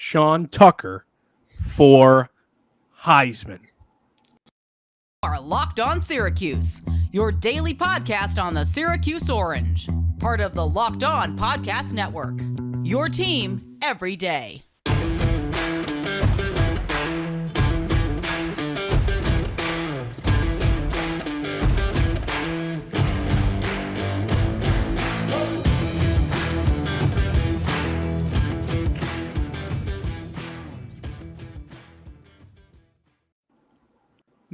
Sean Tucker for Heisman. Are Locked On Syracuse, your daily podcast on the Syracuse Orange, part of the Locked On Podcast Network. Your team every day.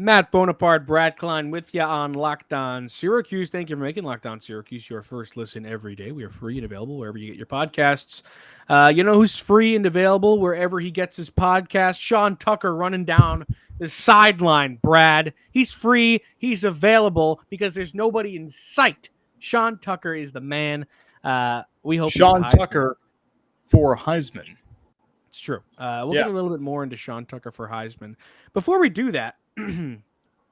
Matt Bonaparte, Brad Klein with you on Locked On Syracuse. Thank you for making Locked On Syracuse your first listen every day. We are free and available wherever you get your podcasts. You know who's free and available wherever he gets his podcast? Sean Tucker running down the sideline, Brad. He's free. He's available because there's nobody in sight. Sean Tucker is the man. We hope Sean Tucker for Heisman. It's true. We'll get a little bit more into Sean Tucker for Heisman. Before we do that, I'm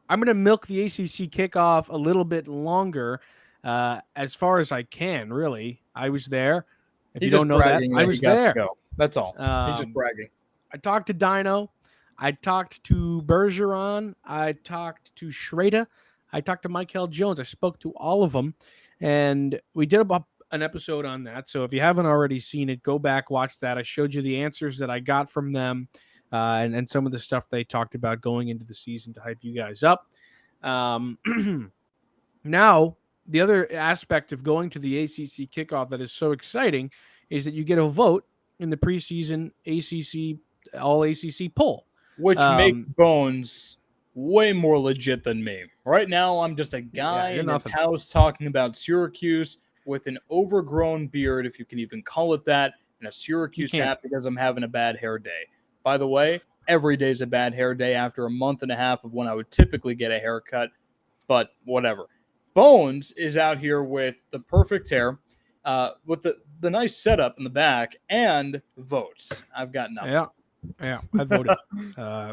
going to milk the ACC kickoff a little bit longer as far as I can, really. I was there. If you don't know that, I was there. That's all. He's just bragging. I talked to Dino. I talked to Bergeron. I talked to Schrader. I talked to Michael Jones. I spoke to all of them, and we did an episode on that. So if you haven't already seen it, go back, watch that. I showed you the answers that I got from them. And some of the stuff they talked about going into the season to hype you guys up. Now, the other aspect of going to the ACC kickoff that is so exciting is that you get a vote in the preseason ACC All-ACC poll. Which makes Bones way more legit than me. Right now, I'm just a guy in his house talking about Syracuse with an overgrown beard, if you can even call it that, and a Syracuse hat because I'm having a bad hair day. By the way, every day is a bad hair day after a month and a half of when I would typically get a haircut, but whatever. Bones is out here with the perfect hair, with the nice setup in the back, and votes. I've got nothing. Yeah, I voted.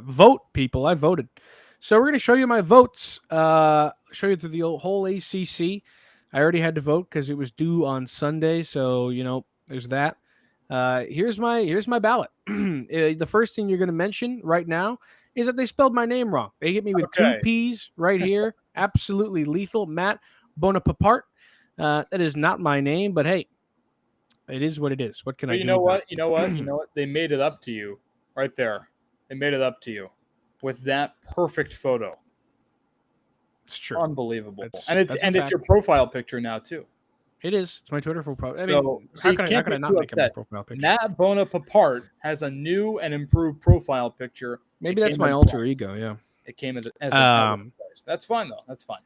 Vote, people. I voted. So we're going to show you my votes, show you through the whole ACC. I already had to vote because it was due on Sunday, so, there's that. Here's my ballot. The first thing you're going to mention right now is that they spelled my name wrong. They hit me with two P's right here. Absolutely lethal. Matt Bonaparte. That is not my name, but hey, it is what it is. What can I do? You know what? They made it up to you right there. They made it up to you with that perfect photo. It's true. Unbelievable. It's your profile picture now too. It is. It's my Twitter profile. How could I not make it my profile picture? Matt Bonaparte has a new and improved profile picture. Maybe that's my alter ego, yeah. It came as a That's fine, though. That's fine.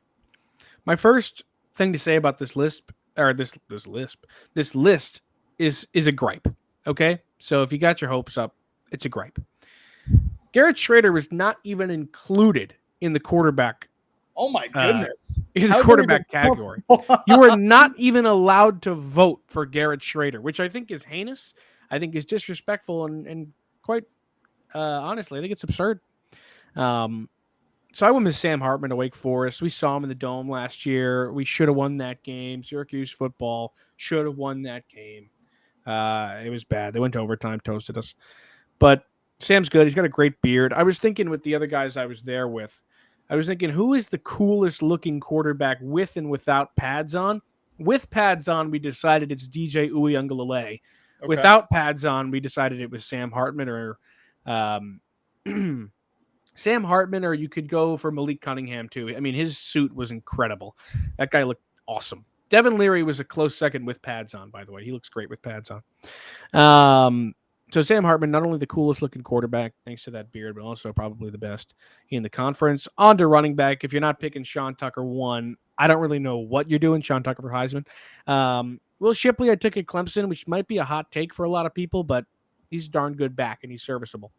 My first thing to say about this list, this list is a gripe, okay? So if you got your hopes up, it's a gripe. Garrett Schrader was not even included in the quarterback. Oh, my goodness. In the quarterback category. You are not even allowed to vote for Garrett Schrader, which I think is heinous. I think is disrespectful and quite honestly, I think it's absurd. So I went with Sam Hartman to Wake Forest. We saw him in the Dome last year. We should have won that game. Syracuse football should have won that game. It was bad. They went to overtime, toasted us. But Sam's good. He's got a great beard. I was thinking with the other guys I was there with, I was thinking, who is the coolest looking quarterback with and without pads on? With pads on, we decided it's DJ Uiagalelei. Okay. Without pads on, we decided it was Sam Hartman or Sam Hartman, or you could go for Malik Cunningham too. I mean, his suit was incredible. That guy looked awesome. Devin Leary was a close second with pads on, by the way. He looks great with pads on. So Sam Hartman, not only the coolest looking quarterback, thanks to that beard, but also probably the best in the conference. On to running back. If you're not picking Sean Tucker 1, I don't really know what you're doing, Sean Tucker for Heisman. Will Shipley, I took at Clemson, which might be a hot take for a lot of people, but he's a darn good back and he's serviceable.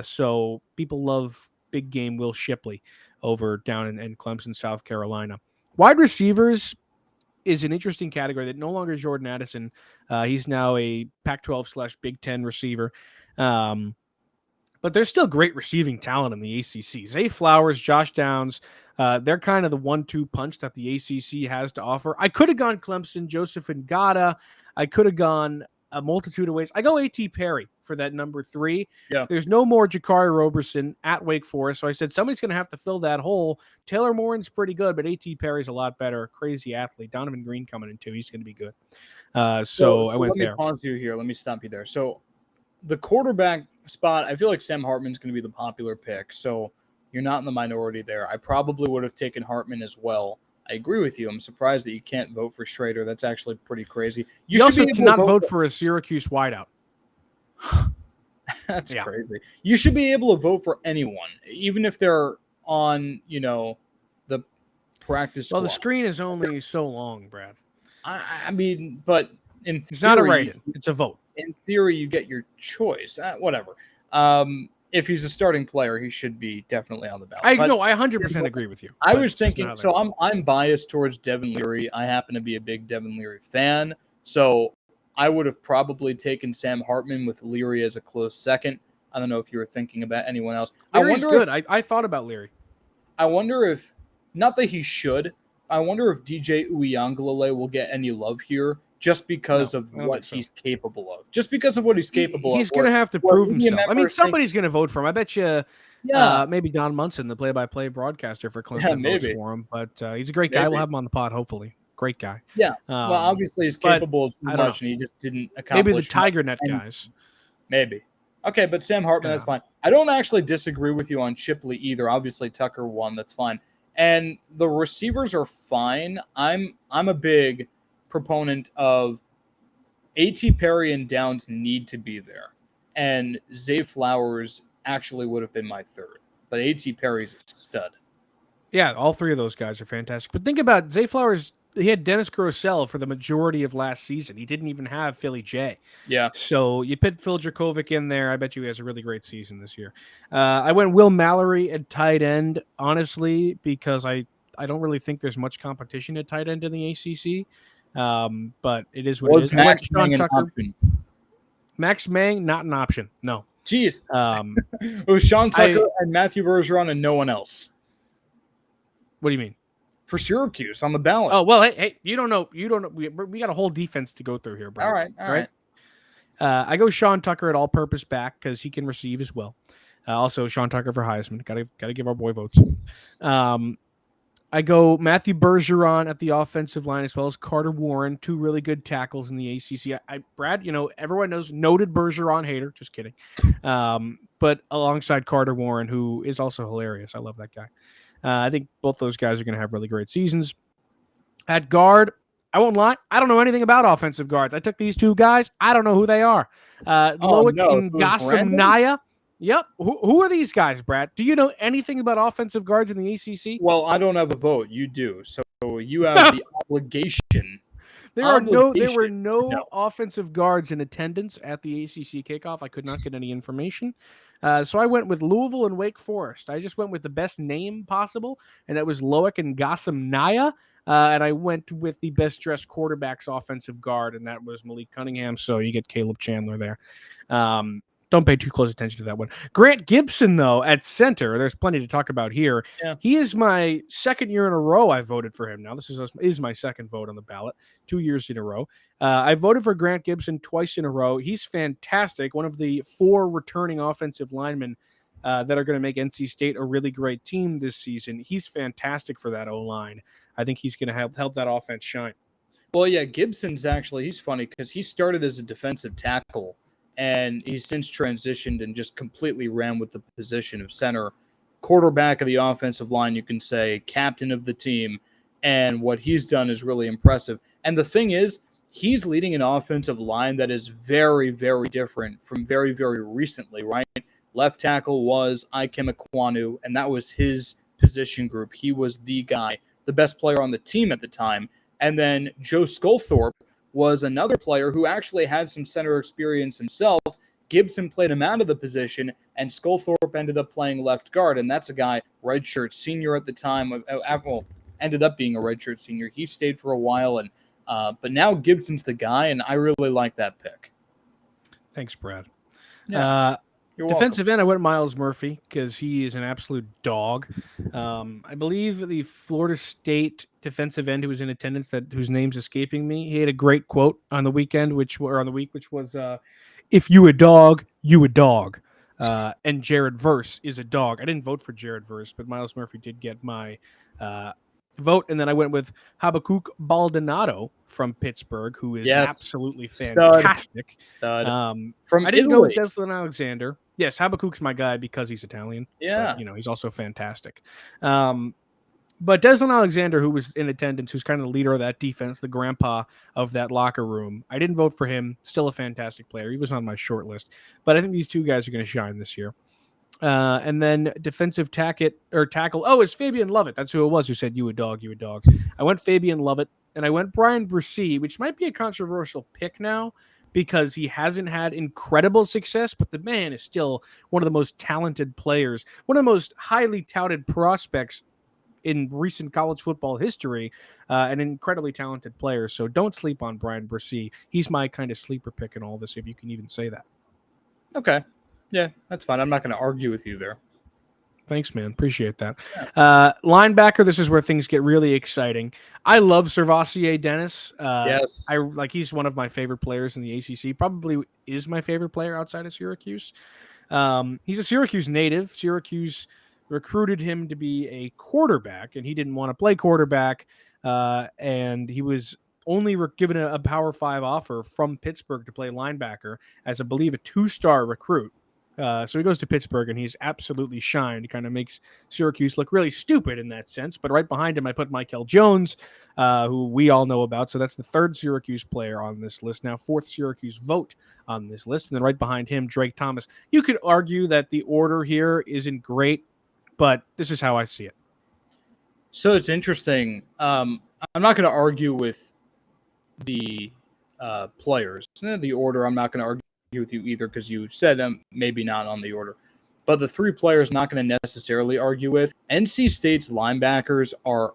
So people love big game Will Shipley over down in Clemson, South Carolina. Wide receivers is an interesting category that no longer is Jordan Addison. He's now a Pac-12/Big Ten receiver. But there's still great receiving talent in the ACC. Zay Flowers, Josh Downs, they're kind of the 1-2 punch that the ACC has to offer. I could have gone Clemson, Joseph Ngata. I could have gone a multitude of ways. I go A.T. Perry for that number 3. Yeah. There's no more Jakari Roberson at Wake Forest, so I said somebody's going to have to fill that hole. Taylor Morin's pretty good, but A.T. Perry's a lot better. Crazy athlete. Donovan Green coming in too. He's going to be good. So I went there. Let me pause you here. Let me stop you there. So the quarterback spot, I feel like Sam Hartman's going to be the popular pick. So you're not in the minority there. I probably would have taken Hartman as well. I agree with you. I'm surprised that you can't vote for Schrader. That's actually pretty crazy. You also cannot vote for a Syracuse wideout. That's crazy. You should be able to vote for anyone, even if they're on, the practice squad. Well, the screen is only so long, Brad. I mean, but in theory, it's not a write-in. It's a vote. In theory, you get your choice. Whatever. If he's a starting player, he should be definitely on the ballot. I 100% agree with you. I was thinking, so I'm biased towards Devin Leary. I happen to be a big Devin Leary fan, so I would have probably taken Sam Hartman with Leary as a close second. I don't know if you were thinking about anyone else. Leary's good. I thought about Leary. I wonder if, not that he should, I wonder if DJ Uiagalelei will get any love here. Just because of what he's capable of. Just because of what he's capable of. He's going to have to prove himself. I mean, somebody's going to vote for him. I bet you maybe Don Munson, the play-by-play broadcaster for Clemson, votes for him. But he's a great guy. We'll have him on the pod, hopefully. Great guy. Yeah. Well, obviously he's capable of too much, and he just didn't accomplish. Maybe the Tiger Net guys. Maybe. Okay, but Sam Hartman, that's fine. I don't actually disagree with you on Shipley either. Obviously, Tucker won. That's fine. And the receivers are fine. I'm a big proponent of A.T. Perry and Downs need to be there. And Zay Flowers actually would have been my third. But A.T. Perry's a stud. Yeah, all 3 of those guys are fantastic. But think about Zay Flowers. He had Dennis Grosel for the majority of last season. He didn't even have Philly J. Yeah. So you put Phil Dracovic in there. I bet you he has a really great season this year. I went Will Mallory at tight end, honestly, because I don't really think there's much competition at tight end in the ACC. But it is what it is. Max Mang an option? Max Mang, not an option. No. Jeez. It was Sean Tucker and Matthew Bergeron and no one else. What do you mean? For Syracuse on the ballot. Oh, well, hey, you don't know. We got a whole defense to go through here, bro. All right. I go Sean Tucker at all-purpose back because he can receive as well. Also, Sean Tucker for Heisman. Got to give our boy votes. I go Matthew Bergeron at the offensive line as well as Carter Warren, 2 really good tackles in the ACC. Brad, everyone knows, noted Bergeron hater. Just kidding. But alongside Carter Warren, who is also hilarious. I love that guy. I think both those guys are going to have really great seasons. At guard, I won't lie. I don't know anything about offensive guards. I took these 2 guys. I don't know who they are. Loic and Gassam Naya. Yep. Who are these guys, Brad? Do you know anything about offensive guards in the ACC? Well, I don't have a vote. You do. So you have the obligation. There were no offensive guards in attendance at the ACC kickoff. I could not get any information. So I went with Louisville and Wake Forest. I just went with the best name possible, and that was Loic and Gassam Naya. And I went with the best-dressed quarterback's offensive guard, and that was Malik Cunningham. So you get Caleb Chandler there. Don't pay too close attention to that one. Grant Gibson, though, at center, there's plenty to talk about here. Yeah. He is my second year in a row I voted for him. Now, this is my second vote on the ballot, 2 years in a row. I voted for Grant Gibson twice in a row. He's fantastic, one of the 4 returning offensive linemen that are going to make NC State a really great team this season. He's fantastic for that O-line. I think he's going to help that offense shine. Well, yeah, Gibson's he's funny because he started as a defensive tackle, and he's since transitioned and just completely ran with the position of center, quarterback of the offensive line, you can say, captain of the team, and what he's done is really impressive. And the thing is, he's leading an offensive line that is very, very different from very, very recently, right? Left tackle was Ikem Ekwonu, and that was his position group. He was the guy, the best player on the team at the time. And then Joe Skullthorpe was another player who actually had some center experience himself. Gibson played him out of the position, and Skullthorpe ended up playing left guard, and that's a guy, redshirt senior at the time, ended up being a redshirt senior. He stayed for a while, and but now Gibson's the guy, and I really like that pick. Thanks, Brad. Yeah. Defensive end, I went Myles Murphy because he is an absolute dog. I believe the Florida State defensive end who was in attendance, whose name's escaping me, he had a great quote on the weekend, which was, "If you a dog, you a dog." And Jared Verse is a dog. I didn't vote for Jared Verse, but Myles Murphy did get my vote. And then I went with Habakkuk Baldonado from Pittsburgh, who is absolutely fantastic. Stud. From I didn't Italy. Go with Deslin Alexander. Yes, Habakkuk's my guy because he's Italian. Yeah. But, he's also fantastic. But Deslin Alexander, who was in attendance, who's kind of the leader of that defense, the grandpa of that locker room, I didn't vote for him. Still a fantastic player. He was on my short list. But I think these two guys are going to shine this year. And then defensive tackle. Oh, it's Fabian Lovett. That's who it was who said, you a dog, you a dog. I went Fabian Lovett, and I went Brian Bresee, which might be a controversial pick now because he hasn't had incredible success, but the man is still one of the most talented players, one of the most highly touted prospects in recent college football history, an incredibly talented player. So don't sleep on Brian Bresee. He's my kind of sleeper pick in all this, if you can even say that. Okay. Yeah, that's fine. I'm not going to argue with you there. Thanks, man. Appreciate that. Linebacker, this is where things get really exciting. I love Servassier Dennis. Yes. He's one of my favorite players in the ACC. Probably is my favorite player outside of Syracuse. He's a Syracuse native. Syracuse recruited him to be a quarterback, and he didn't want to play quarterback. And he was only given a Power 5 offer from Pittsburgh to play linebacker as, I believe, a 2-star recruit. So he goes to Pittsburgh, and he's absolutely shined. He kind of makes Syracuse look really stupid in that sense. But right behind him, I put Michael Jones, who we all know about. So that's the third Syracuse player on this list. Now, fourth Syracuse vote on this list. And then right behind him, Drake Thomas. You could argue that the order here isn't great, but this is how I see it. So it's interesting. I'm not going to argue with the players. The order, I'm not going to argue with you either because you said maybe not on the order. But the three players not going to necessarily argue with. NC State's linebackers are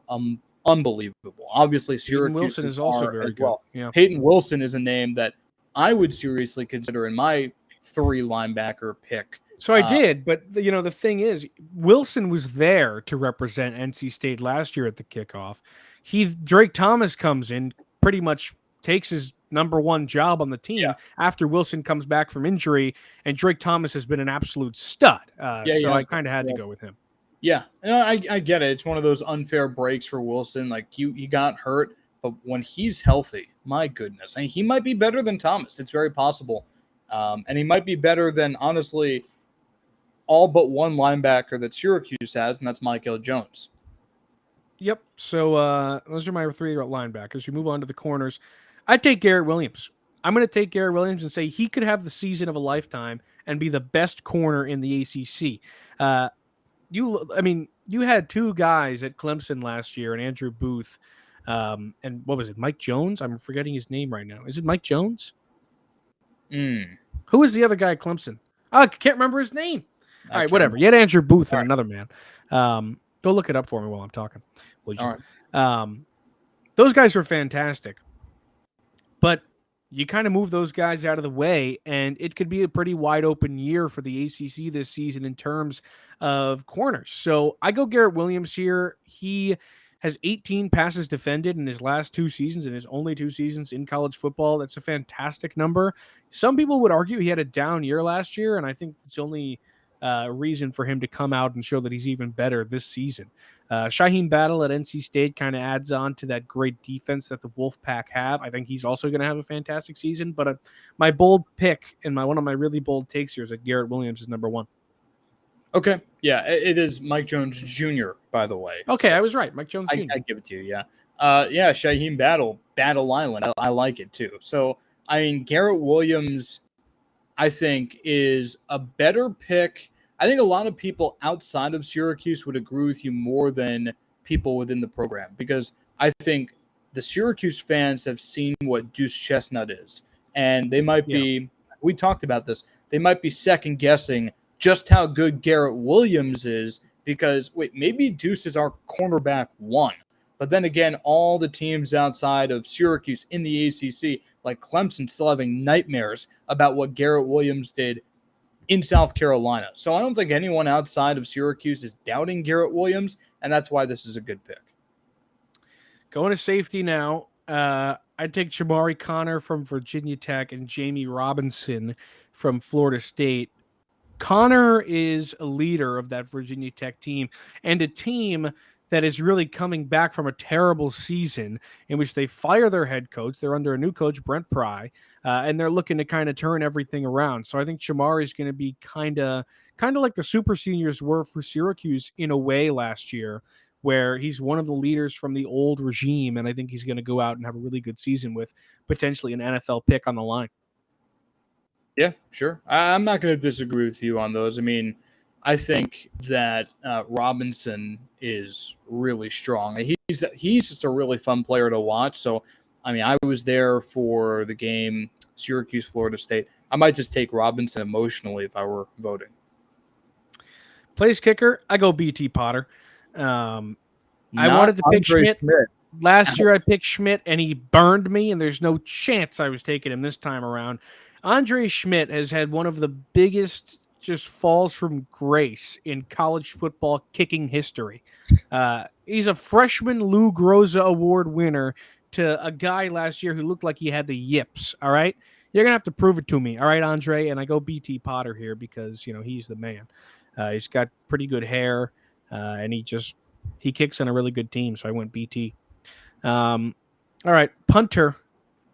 unbelievable. Obviously, Syracuse Wilson is also very good. Well. Yeah. Peyton Wilson is a name that I would seriously consider in my 3 linebacker pick. So I did, but the thing is, Wilson was there to represent NC State last year at the kickoff. Drake Thomas comes in, pretty much takes his number 1 job on the team after Wilson comes back from injury, and Drake Thomas has been an absolute stud. So I kind of had to go with him. Yeah, I get it. It's one of those unfair breaks for Wilson. Like he got hurt, but when he's healthy, my goodness, he might be better than Thomas. It's very possible, and he might be better than honestly all but one linebacker that Syracuse has, and that's Michael Jones. Yep. So those are my 3 linebackers. We move on to the corners. I'd take Garrett Williams. I'm going to take Garrett Williams and say he could have the season of a lifetime and be the best corner in the ACC. You had 2 guys at Clemson last year, and Andrew Booth, and what was it, Mike Jones? I'm forgetting his name right now. Is it Mike Jones? Who is the other guy at Clemson? I can't remember his name. All right, whatever. You had Andrew Booth and another man. Go look it up for me while I'm talking. All right. Those guys were fantastic. But you kind of move those guys out of the way, and it could be a pretty wide open year for the ACC this season in terms of corners. So I go Garrett Williams here. He has 18 passes defended in his last 2 seasons, in his only 2 seasons in college football. That's a fantastic number. Some people would argue he had a down year last year, and I think it's only reason for him to come out and show that he's even better this season. Shaheem Battle at NC State kind of adds on to that great defense that the Wolfpack have. I think he's also going to have a fantastic season, but my bold pick and one of my really bold takes here is that Garrett Williams is number 1. Okay. Yeah, it is Mike Jones Jr., by the way. Okay, so I was right. Mike Jones Jr. I give it to you, yeah. Shaheem Battle Island. I like it too. So, Garrett Williams, I think, is a better pick. I think a lot of people outside of Syracuse would agree with you more than people within the program, because I think the Syracuse fans have seen what Deuce Chestnut is, and they might be, we talked about this, they might be second guessing just how good Garrett Williams is, because maybe Deuce is our cornerback 1. But then again, all the teams outside of Syracuse in the ACC, like Clemson, still having nightmares about what Garrett Williams did in South Carolina. So I don't think anyone outside of Syracuse is doubting Garrett Williams, and that's why this is a good pick. Going to safety now. I'd take Jabari Connor from Virginia Tech and Jamie Robinson from Florida State. Connor is a leader of that Virginia Tech team, and a team that is really coming back from a terrible season in which they fire their head coach. They're under a new coach, Brent Pry, and they're looking to kind of turn everything around. So I think Jabari is going to be kind of like the super seniors were for Syracuse in a way last year, where he's one of the leaders from the old regime, and I think he's going to go out and have a really good season with potentially an NFL pick on the line. Yeah, sure. I'm not going to disagree with you on those. I mean, I think that Robinson is really strong. He's just a really fun player to watch. So, I mean, I was there for the game Syracuse, Florida State. I might just take Robinson emotionally if I were voting. Place kicker, I go BT Potter. I wanted to pick Schmidt. Last year I picked Schmidt, and he burned me, and there's no chance I was taking him this time around. Andre Schmidt has had one of the biggest just falls from grace in college football kicking history. He's a freshman Lou Groza Award winner to a guy last year who looked like he had the yips, all right? You're going to have to prove it to me, all right, Andre? And I go BT Potter here because, he's the man. He's got pretty good hair, and he kicks on a really good team, so I went BT. All right, punter,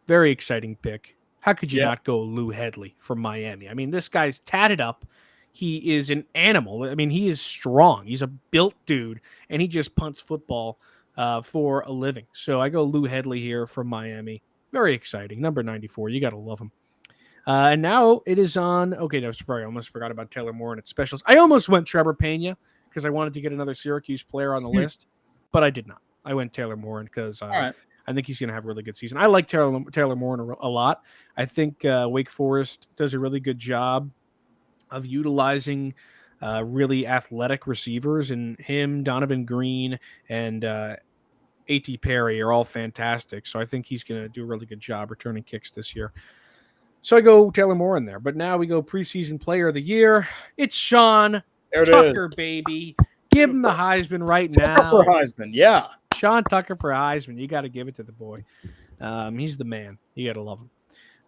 very exciting pick. How could you not go Lou Hedley from Miami? I mean, this guy's tatted up. He is an animal. I mean, he is strong. He's a built dude, and he just punts football for a living. So I go Lou Hedley here from Miami. Very exciting. Number 94. You got to love him. And now it is on. Okay, no, sorry, I almost forgot about Taylor Morin at specials. I almost went Trevor Pena because I wanted to get another Syracuse player on the list, but I did not. I went Taylor Morin because I think he's going to have a really good season. I like Taylor Morin a lot. I think Wake Forest does a really good job of utilizing really athletic receivers, and him, Donovan Green, and A.T. Perry are all fantastic. So I think he's going to do a really good job returning kicks this year. So I go Taylor Morin there. But now we go preseason player of the year. It's Sean Tucker, baby. Give him the Heisman right now. For Heisman, yeah. Sean Tucker for Heisman. You got to give it to the boy. He's the man. You got to love him.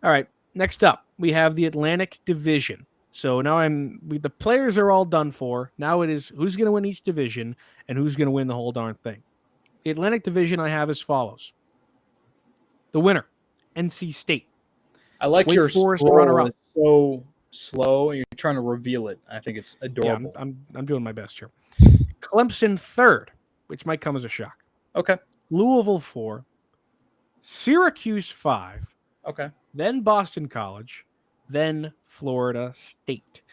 All right. Next up, we have the Atlantic Division. So now the players are all done for. Now it is who's going to win each division and who's going to win the whole darn thing. The Atlantic Division I have as follows. The winner, NC State. I like Wake your Forest runner-up. So slow, and you're trying to reveal it. I think it's adorable. Yeah, I'm doing my best here. Clemson third, which might come as a shock. Okay. Louisville 4, Syracuse 5. Okay. Then Boston College, then Florida State.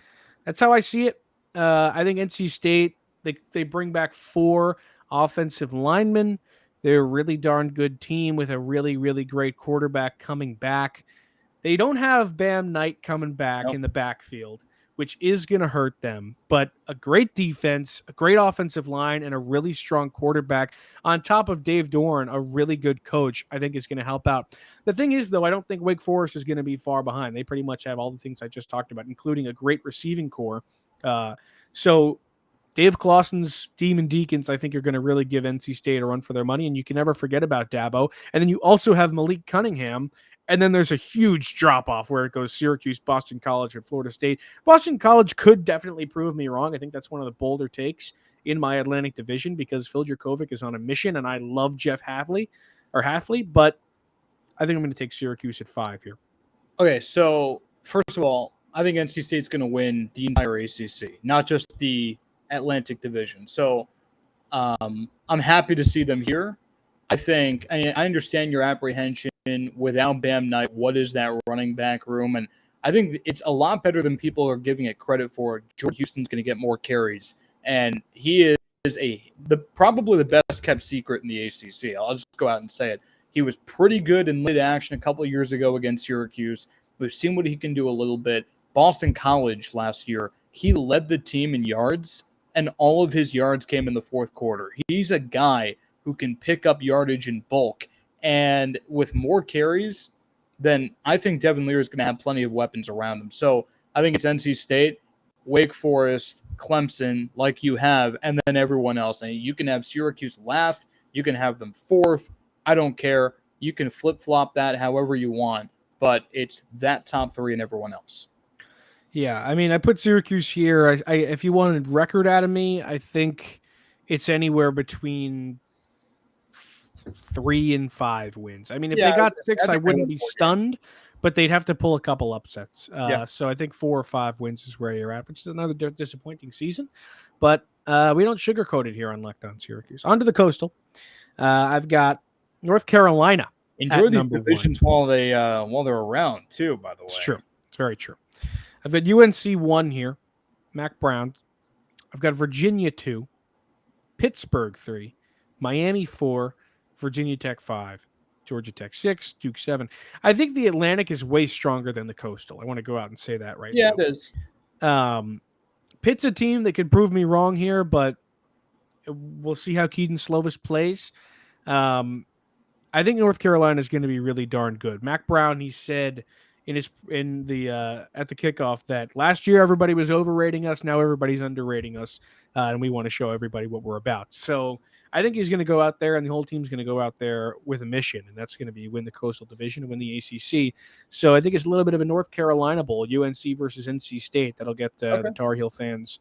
That's how I see it. I think NC State, they bring back 4 offensive linemen. They're a really darn good team with a really, really great quarterback coming back. They don't have Bam Knight coming back in the backfield, which is going to hurt them. But a great defense, a great offensive line, and a really strong quarterback on top of Dave Dorn, a really good coach, I think is going to help out. The thing is, though, I don't think Wake Forest is going to be far behind. They pretty much have all the things I just talked about, including a great receiving core. So Dave Clawson's Demon Deacons, I think, are going to really give NC State a run for their money, and you can never forget about Dabo. And then you also have Malik Cunningham. And then there's a huge drop-off where it goes Syracuse, Boston College, and Florida State. Boston College could definitely prove me wrong. I think that's one of the bolder takes in my Atlantic Division because Phil Jurkovec is on a mission, and I love Jeff Hafley, but I think I'm going to take Syracuse at 5 here. Okay, so first of all, I think NC State's going to win the entire ACC, not just the Atlantic Division. So I'm happy to see them here. I understand your apprehension without Bam Knight. What is that running back room? And I think it's a lot better than people are giving it credit for. Jordan Houston's going to get more carries, and he is probably the best kept secret in the ACC. I'll just go out and say it. He was pretty good in late action a couple of years ago against Syracuse. We've seen what he can do a little bit. Boston College last year, he led the team in yards, and all of his yards came in the fourth quarter. He's a guy who can pick up yardage in bulk. And with more carries, then I think Devin Leary is going to have plenty of weapons around him. So I think it's NC State, Wake Forest, Clemson, like you have, and then everyone else. And you can have Syracuse last. You can have them fourth. I don't care. You can flip-flop that however you want, but it's that top three and everyone else. Yeah, I mean, I put Syracuse here. I if you wanted record out of me, I think it's anywhere between 3 and 5 wins. I mean, if they got 6, I wouldn't be stunned, but they'd have to pull a couple upsets. So I think 4 or 5 wins is where you're at, which is another disappointing season. But we don't sugarcoat it here on Locked On Syracuse. On to the Coastal. I've got North Carolina. Enjoy these divisions while they're around too. By the way, it's true. It's very true. I've got UNC 1 here, Mac Brown. I've got Virginia 2, Pittsburgh 3, Miami 4, Virginia Tech 5, Georgia Tech 6, Duke 7. I think the Atlantic is way stronger than the Coastal. I want to go out and say that right now. Yeah, it is. Pitt's a team that could prove me wrong here, but we'll see how Keaton Slovis plays. I think North Carolina is going to be really darn good. Mac Brown, he said at the kickoff that last year everybody was overrating us. Now everybody's underrating us, and we want to show everybody what we're about. So I think he's going to go out there, and the whole team's going to go out there with a mission, and that's going to be win the Coastal Division and win the ACC. So I think it's a little bit of a North Carolina Bowl, UNC versus NC State. That'll get the Tar Heel fans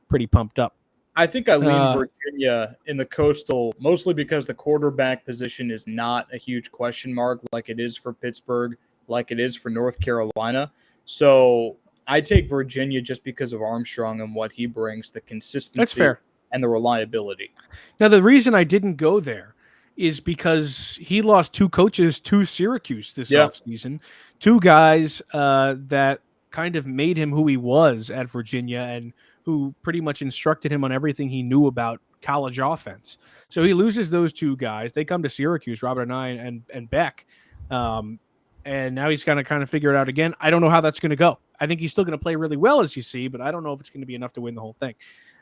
pretty pumped up. I think I lean Virginia in the Coastal, mostly because the quarterback position is not a huge question mark like it is for Pittsburgh, like it is for North Carolina. So I take Virginia just because of Armstrong and what he brings, the consistency and the reliability. Now, the reason I didn't go there is because he lost 2 coaches to Syracuse this offseason, 2 guys that kind of made him who he was at Virginia and who pretty much instructed him on everything he knew about college offense. So he loses those 2 guys. They come to Syracuse, Robert and I and Beck. And now he's going to kind of figure it out again. I don't know how that's going to go. I think he's still going to play really well, as you see, but I don't know if it's going to be enough to win the whole thing.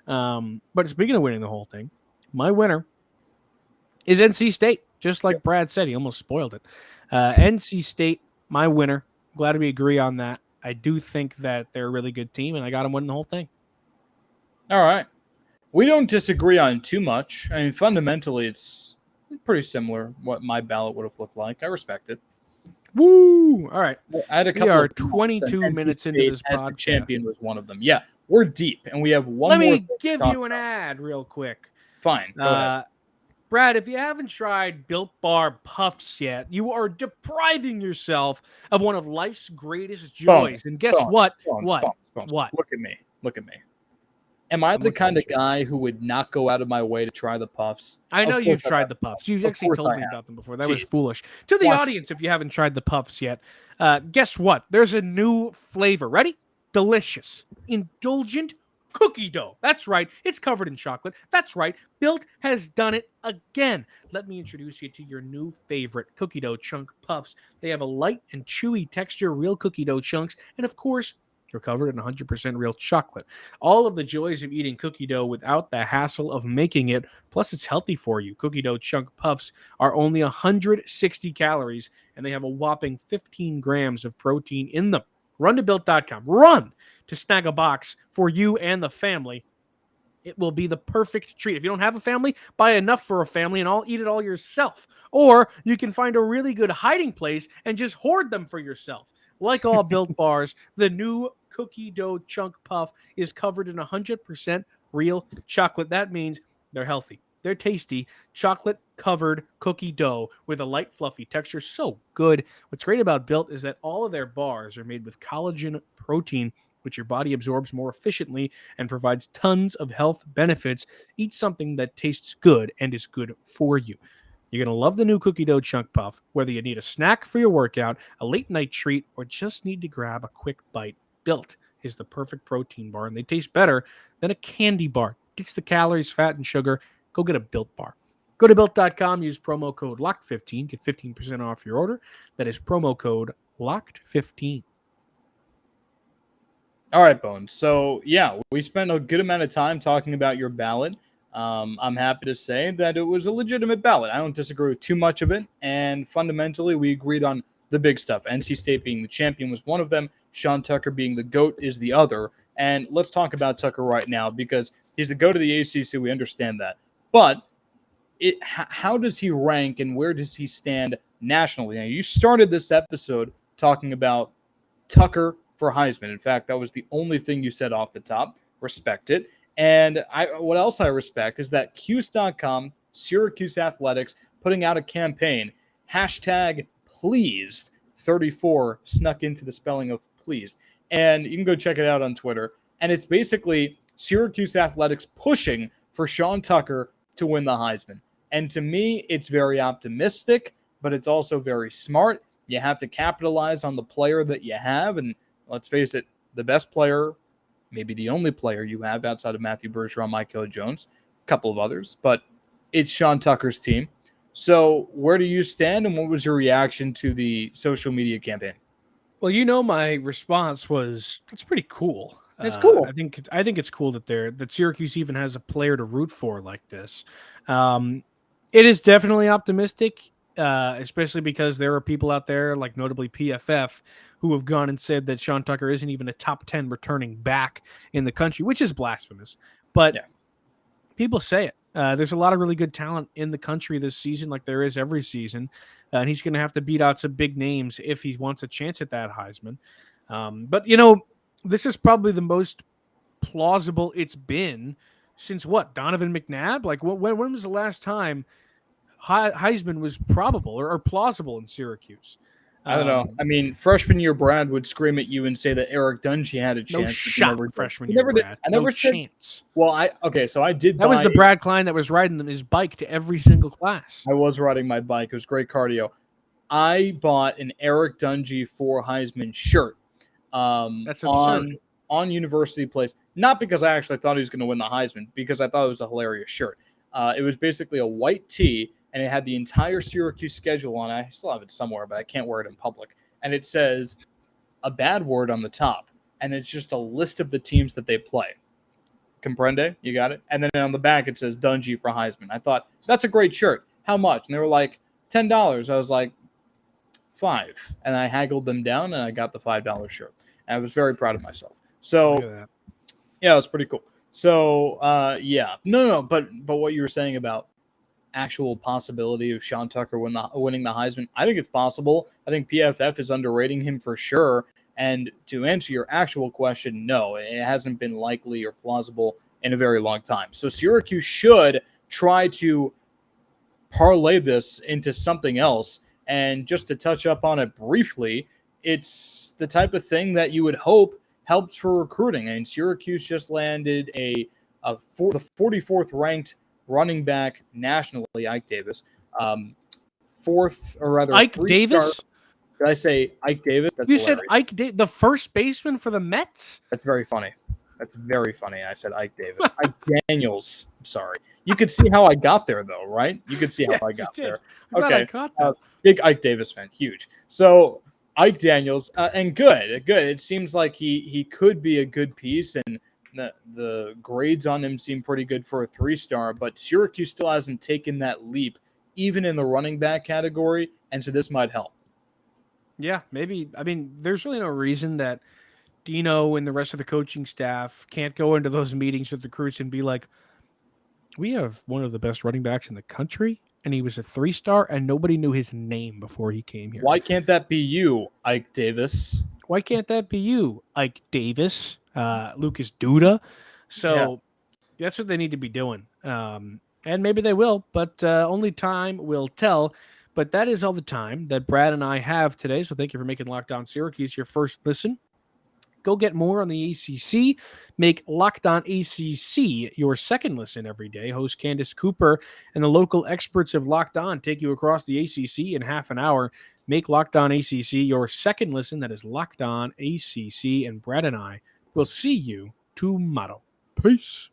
But speaking of winning the whole thing, my winner is NC State. Just like Brad said, he almost spoiled it. NC State, my winner. Glad we agree on that. I do think that they're a really good team, and I got them winning the whole thing. All right. We don't disagree on too much. I mean, fundamentally, it's pretty similar what my ballot would have looked like. I respect it. Woo! All right. I had a couple. We are 22 minutes into this podcast. The champion was one of them. Yeah, we're deep, and we have one Let more. me give you an ad real quick. Fine. Go ahead. Brad, if you haven't tried Built Bar Puffs yet, you are depriving yourself of one of life's greatest joys. And guess what? What? Look at me. Look at me. Am I the kind of guy who would not go out of my way to try the puffs? I know you've tried the puffs. You've actually told me about them before. That was foolish. To the audience, if you haven't tried the puffs yet, guess what? There's a new flavor. Ready? Delicious. Indulgent cookie dough. That's right. It's covered in chocolate. That's right. Built has done it again. Let me introduce you to your new favorite cookie dough chunk puffs. They have a light and chewy texture, real cookie dough chunks, and of course, you're covered in 100% real chocolate. All of the joys of eating cookie dough without the hassle of making it. Plus, it's healthy for you. Cookie dough chunk puffs are only 160 calories, and they have a whopping 15 grams of protein in them. Run to Built.com. Run to snag a box for you and the family. It will be the perfect treat. If you don't have a family, buy enough for a family and eat it all yourself. Or you can find a really good hiding place and just hoard them for yourself. Like all Built bars, the new cookie dough chunk puff is covered in 100% real chocolate. That means they're healthy. They're tasty, chocolate-covered cookie dough with a light, fluffy texture. So good. What's great about Built is that all of their bars are made with collagen protein, which your body absorbs more efficiently and provides tons of health benefits. Eat something that tastes good and is good for you. You're going to love the new cookie dough chunk puff, whether you need a snack for your workout, a late night treat, or just need to grab a quick bite. Built is the perfect protein bar, and they taste better than a candy bar. Ditch the calories, fat, and sugar. Go get a Built bar. Go to Built.com, use promo code LOCKED15, get 15% off your order. That is promo code LOCKED15. All right, Bones. So, yeah, we spent a good amount of time talking about your ballot. I'm happy to say that it was a legitimate ballot. I don't disagree with too much of it. And fundamentally, we agreed on the big stuff. NC State being the champion was one of them. Sean Tucker being the GOAT is the other. And let's talk about Tucker right now because he's the GOAT of the ACC. We understand that. But how does he rank and where does he stand nationally? Now, you started this episode talking about Tucker for Heisman. In fact, that was the only thing you said off the top. Respect it. And what else I respect is that Cuse.com, Syracuse Athletics, putting out a campaign, #pleased34 snuck into the spelling of pleased. And you can go check it out on Twitter. And it's basically Syracuse Athletics pushing for Sean Tucker to win the Heisman. And to me, it's very optimistic, but it's also very smart. You have to capitalize on the player that you have. And let's face it, the best player, maybe the only player you have outside of Matthew Bergeron, Michael Jones, a couple of others, but it's Sean Tucker's team. So where do you stand, and what was your reaction to the social media campaign? Well, my response was, that's pretty cool. It's cool. I think it's cool that Syracuse even has a player to root for like this. It is definitely optimistic, especially because there are people out there, like notably PFF, who have gone and said that Sean Tucker isn't even a top 10 returning back in the country, which is blasphemous. But people say it. There's a lot of really good talent in the country this season, like there is every season. And he's going to have to beat out some big names if he wants a chance at that Heisman. But, this is probably the most plausible it's been since Donovan McNabb? Like, when was the last time Heisman was probable or plausible in Syracuse? I don't know. I mean, freshman year Brad would scream at you and say that Eric Dungy had a chance. No shot, freshman year Brad. I never said chance. Well, so I did. That was the Brad Klein that was riding his bike to every single class. I was riding my bike. It was great cardio. I bought an Eric Dungy for Heisman shirt. That's absurd. On University Place, not because I actually thought he was going to win the Heisman, because I thought it was a hilarious shirt. It was basically a white tee, and it had the entire Syracuse schedule on it. I still have it somewhere, but I can't wear it in public. And it says a bad word on the top, and it's just a list of the teams that they play. Comprende? You got it? And then on the back, it says Dungy for Heisman. I thought, that's a great shirt. How much? And they were like, $10. I was like, $5. And I haggled them down, and I got the $5 shirt. And I was very proud of myself. So, yeah, it was pretty cool. So, but what you were saying about actual possibility of Sean Tucker winning the Heisman, I think it's possible. I think PFF is underrating him for sure. And to answer your actual question, no, it hasn't been likely or plausible in a very long time. So Syracuse should try to parlay this into something else. And just to touch up on it briefly, it's the type of thing that you would hope helps for recruiting. And Syracuse just landed the 44th ranked running back nationally, Ike Davis. Fourth, or rather, Ike Davis? Did I say Ike Davis? That's you hilarious. said Ike the first baseman for the Mets? That's very funny. I said Ike Davis. Ike Daniels. I'm sorry. You could see how I got there, though, right? You could see how I got there. Okay. Big Ike Davis fan. Huge. So Ike Daniels, and good. It seems like he could be a good piece, and the grades on him seem pretty good for a 3-star, but Syracuse still hasn't taken that leap, even in the running back category, and so this might help. Yeah, maybe. I mean, there's really no reason that Dino and the rest of the coaching staff can't go into those meetings with the recruits and be like, we have one of the best running backs in the country, and he was a 3-star, and nobody knew his name before he came here. Why can't that be you, Ike Davis? Why can't that be you, Ike Davis, Lucas Duda? So that's what they need to be doing. And maybe they will, but only time will tell. But that is all the time that Brad and I have today. So thank you for making Locked On Syracuse your first listen. Go get more on the ACC. Make Locked On ACC your second listen every day. Host Candace Cooper and the local experts of Locked On take you across the ACC in half an hour. Make Locked On ACC your second listen. That is Locked On ACC. And Brad and I will see you tomorrow. Peace.